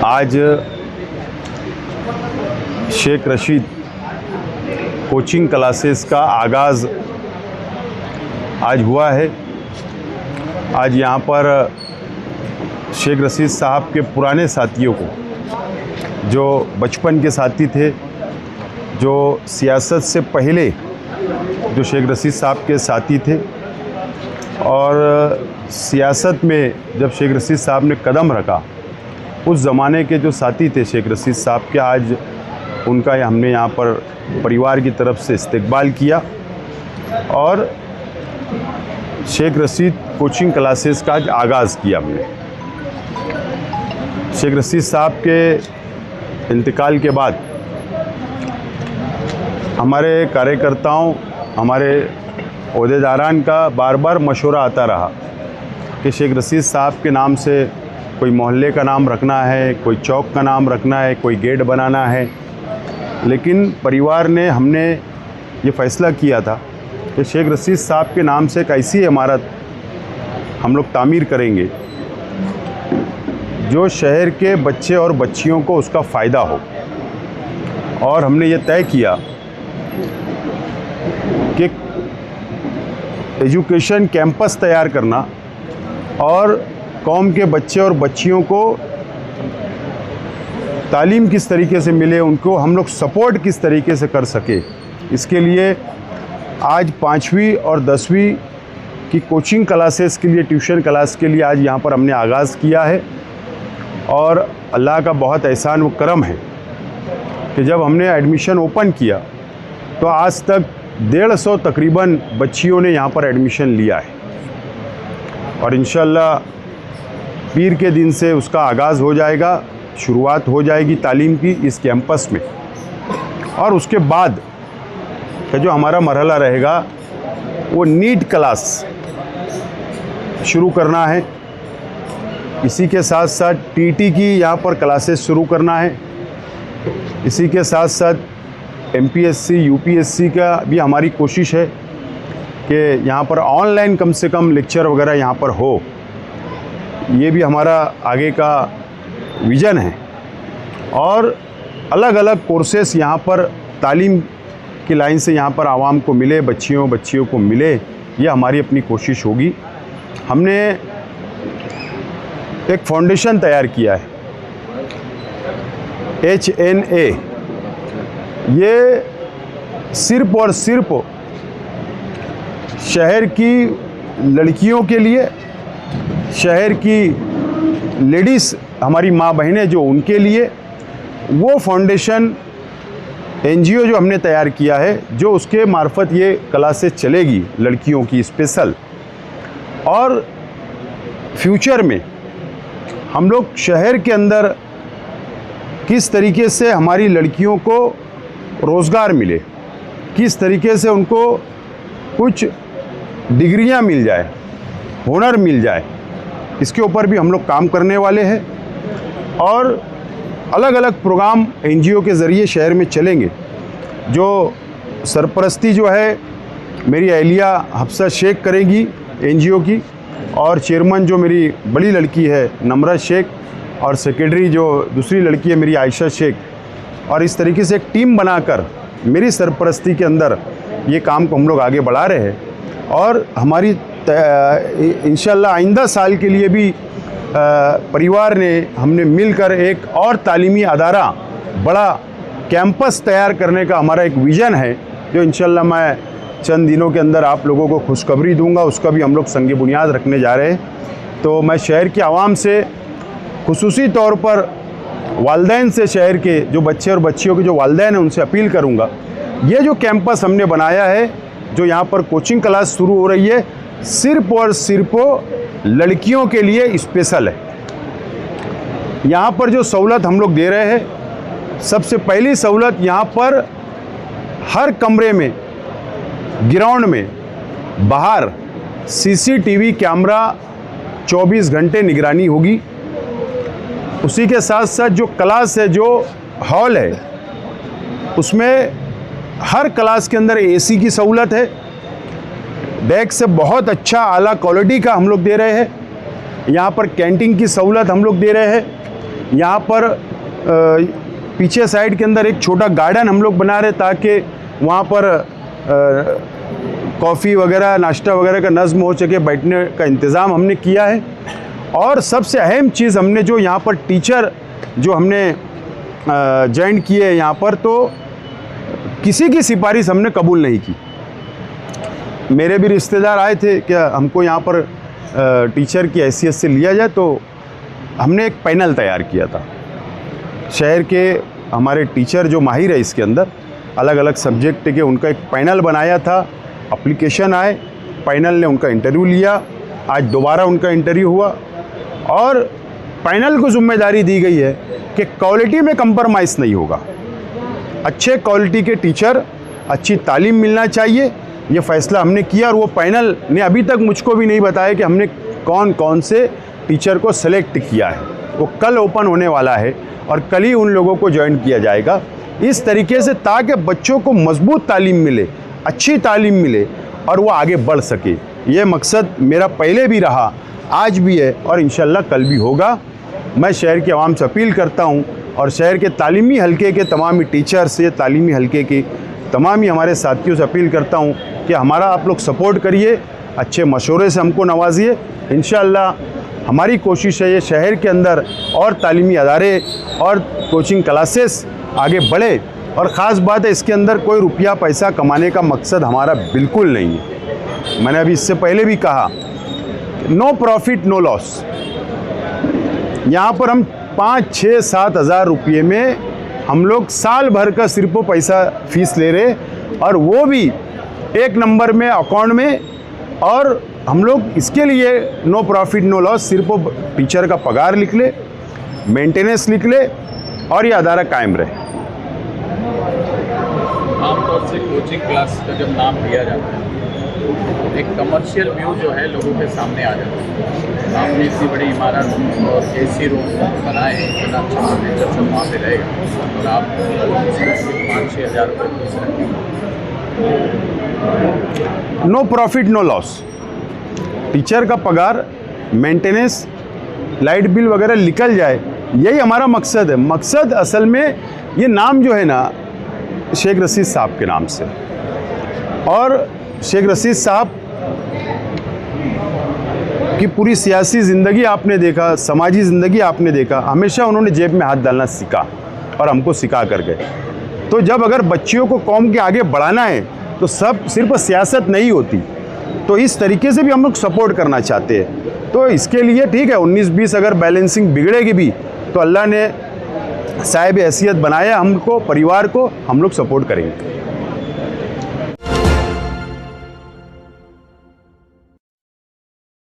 आज Sheikh Rashid coaching classes का आगाज़ आज हुआ है। आज यहाँ पर शेख रशीद साहब के पुराने साथियों को, जो बचपन के साथी थे, जो सियासत से पहले जो शेख रशीद साहब के साथी थे और सियासत में जब शेख रशीद साहब ने कदम रखा, उस ज़माने के जो साथी थे शेख रशीद साहब के, आज उनका हमने यहाँ पर परिवार की तरफ से इस्तकबाल किया और शेख रशीद कोचिंग क्लासेस का आज आगाज़ किया हमने। शेख रशीद साहब के इंतकाल के बाद हमारे कार्यकर्ताओं, हमारे ओहदेदारान का बार बार मशवरा आता रहा कि शेख रशीद साहब के नाम से कोई मोहल्ले का नाम रखना है, कोई चौक का नाम रखना है, कोई गेट बनाना है। लेकिन परिवार ने, हमने ये फ़ैसला किया था कि शेख रशीद साहब के नाम से एक ऐसी इमारत हम लोग तामीर करेंगे जो शहर के बच्चे और बच्चियों को उसका फ़ायदा हो। और हमने ये तय किया कि एजुकेशन कैंपस तैयार करना और कौम के बच्चे और बच्चियों को तालीम किस तरीके से मिले, उनको हम लोग सपोर्ट किस तरीके से कर सके, इसके लिए आज 5वीं और 10वीं की कोचिंग क्लासेस के लिए, ट्यूशन क्लास के लिए आज यहाँ पर हमने आगाज़ किया है। और अल्लाह का बहुत एहसान व करम है कि जब हमने एडमिशन ओपन किया तो आज तक 150 तकरीबन बच्चियों ने यहाँ पर एडमिशन लिया है और इंशाअल्लाह पीर के दिन से उसका आगाज़ हो जाएगा, शुरुआत हो जाएगी तालीम की इस कैंपस में। और उसके बाद का जो हमारा मरहला रहेगा वो नीट क्लास शुरू करना है। इसी के साथ साथ टीटी की यहाँ पर क्लासेस शुरू करना है। इसी के साथ साथ एमपीएससी, यूपीएससी का भी हमारी कोशिश है कि यहाँ पर ऑनलाइन कम से कम लेक्चर वगैरह यहाँ पर हो। ये भी हमारा आगे का विज़न है। और अलग अलग कोर्सेस यहाँ पर तालीम की लाइन से यहाँ पर आवाम को मिले, बच्चियों को मिले, ये हमारी अपनी कोशिश होगी। हमने एक फाउंडेशन तैयार किया है HNA। ये सिर्फ़ और सिर्फ शहर की लड़कियों के लिए, शहर की लेडीज़, हमारी माँ बहनें जो, उनके लिए वो फाउंडेशन NGO जो हमने तैयार किया है, जो उसके मार्फत ये क्लासेस चलेगी लड़कियों की स्पेशल। और फ्यूचर में हम लोग शहर के अंदर किस तरीके से हमारी लड़कियों को रोज़गार मिले, किस तरीके से उनको कुछ डिग्रियां मिल जाए, हुनर मिल जाए, इसके ऊपर भी हम लोग काम करने वाले हैं। और अलग अलग प्रोग्राम NGO के ज़रिए शहर में चलेंगे। जो सरपरस्ती जो है मेरी अहलिया हफ्सा शेख करेगी NGO की, और चेयरमैन जो मेरी बड़ी लड़की है नम्रत शेख, और सेक्रेटरी जो दूसरी लड़की है मेरी आयशा शेख। और इस तरीके से एक टीम बनाकर मेरी सरपरस्ती के अंदर ये काम को हम लोग आगे बढ़ा रहे हैं। और हमारी इंशाअल्लाह आइंदा साल के लिए भी परिवार ने, हमने मिलकर एक और तालीमी अदारा, बड़ा कैंपस तैयार करने का हमारा एक विज़न है, जो इंशाअल्लाह मैं चंद दिनों के अंदर आप लोगों को खुशखबरी दूंगा। उसका भी हम लोग संग बुनियाद रखने जा रहे हैं। तो मैं शहर की आवाम से, खुसूसी तौर पर वालिदैन से, शहर के जो बच्चे और बच्चियों के जो वालिदैन हैं, उनसे अपील करूँगा, ये जो कैंपस हमने बनाया है, जो यहाँ पर कोचिंग क्लास शुरू हो रही है, सिर्फ़ और सिर्फ लड़कियों के लिए स्पेशल है। यहाँ पर जो सहूलत हम लोग दे रहे हैं, सबसे पहली सहूलत यहाँ पर हर कमरे में, ग्राउंड में, बाहर CCTV कैमरा 24 घंटे निगरानी होगी। उसी के साथ साथ जो क्लास है, जो हॉल है, उसमें हर क्लास के अंदर AC की सहूलत है। डेस्क से बहुत अच्छा आला क्वालिटी का हम लोग दे रहे हैं। यहाँ पर कैंटीन की सहूलत हम लोग दे रहे हैं। यहाँ पर पीछे साइड के अंदर एक छोटा गार्डन हम लोग बना रहे ताकि वहाँ पर कॉफ़ी वगैरह नाश्ता वगैरह का नज़्म हो सके, बैठने का इंतज़ाम हमने किया है। और सबसे अहम चीज़ हमने जो यहाँ पर टीचर जो हमने ज्वाइन किए यहाँ पर, तो किसी की सिफारिश हमने कबूल नहीं की। मेरे भी रिश्तेदार आए थे कि हमको यहाँ पर टीचर की हैसियत से लिया जाए, तो हमने एक पैनल तैयार किया था। शहर के हमारे टीचर जो माहिर है इसके अंदर अलग अलग सब्जेक्ट के, उनका एक पैनल बनाया था। एप्लीकेशन आए, पैनल ने उनका इंटरव्यू लिया, आज दोबारा उनका इंटरव्यू हुआ और पैनल को जिम्मेदारी दी गई है कि क्वालिटी में कंप्रोमाइज़ नहीं होगा। अच्छे क्वालिटी के टीचर, अच्छी तालीम मिलना चाहिए, ये फ़ैसला हमने किया। और वो पैनल ने अभी तक मुझको भी नहीं बताया कि हमने कौन कौन से टीचर को सेलेक्ट किया है। वो कल ओपन होने वाला है और कल ही उन लोगों को ज्वाइन किया जाएगा। इस तरीके से ताकि बच्चों को मजबूत तालीम मिले, अच्छी तालीम मिले और वो आगे बढ़ सके। ये मकसद मेरा पहले भी रहा, आज भी है और इंशाल्लाह कल भी होगा। मैं शहर के आवाम से अपील करता हूँ और शहर के तालीमी हलके के तमाम टीचर से, तालीमी हलके के तमाम ही हमारे साथियों से अपील करता हूँ कि हमारा आप लोग सपोर्ट करिए, अच्छे मशवरे से हमको नवाजिए। इंशाल्लाह हमारी कोशिश है ये शहर के अंदर और तालीमी अदारे और कोचिंग क्लासेस आगे बढ़े। और ख़ास बात है, इसके अंदर कोई रुपया पैसा कमाने का मकसद हमारा बिल्कुल नहीं है। मैंने अभी इससे पहले भी कहा, नो प्रॉफिट नो लॉस। यहाँ पर हम 5, 6, 7 हज़ार रुपये में हम लोग साल भर का सिर्फ पैसा फ़ीस ले रहे, और वो भी एक नंबर में अकाउंट में। और हम लोग इसके लिए नो प्रॉफिट नो लॉस, सिर्फ टीचर का पगार लिख ले, मेंटेनेंस लिख ले और ये अदारा कायम रहे। आमतौर से कोचिंग क्लास का जब नाम लिया जाता है तो एक कमर्शियल व्यू जो है लोगों के सामने आ जाता है। आपने इतनी बड़ी इमारत और AC रूम बनाए, इतना अच्छा फर्नीचर सब वहाँ पे रहेगा और आप 5-6 हज़ार रुपये फीस रखेंगे। No profit no loss, teacher का पगार, मेंटेनेंस, लाइट बिल वगैरह निकल जाए, यही हमारा मकसद है। मकसद असल में ये नाम जो है ना शेख रशीद साहब के नाम से, और शेख रशीद साहब की पूरी सियासी ज़िंदगी आपने देखा, समाजी ज़िंदगी आपने देखा, हमेशा उन्होंने जेब में हाथ डालना सीखा और हमको सिखा कर गए। तो जब अगर बच्चियों को कौम के आगे बढ़ाना है तो सब सिर्फ सियासत नहीं होती, तो इस तरीके से भी हम लोग सपोर्ट करना चाहते हैं। तो इसके लिए ठीक है 19-20 अगर बैलेंसिंग बिगड़ेगी भी तो अल्लाह ने साहिब हैसियत बनाया हमको, परिवार को, हम लोग सपोर्ट करेंगे।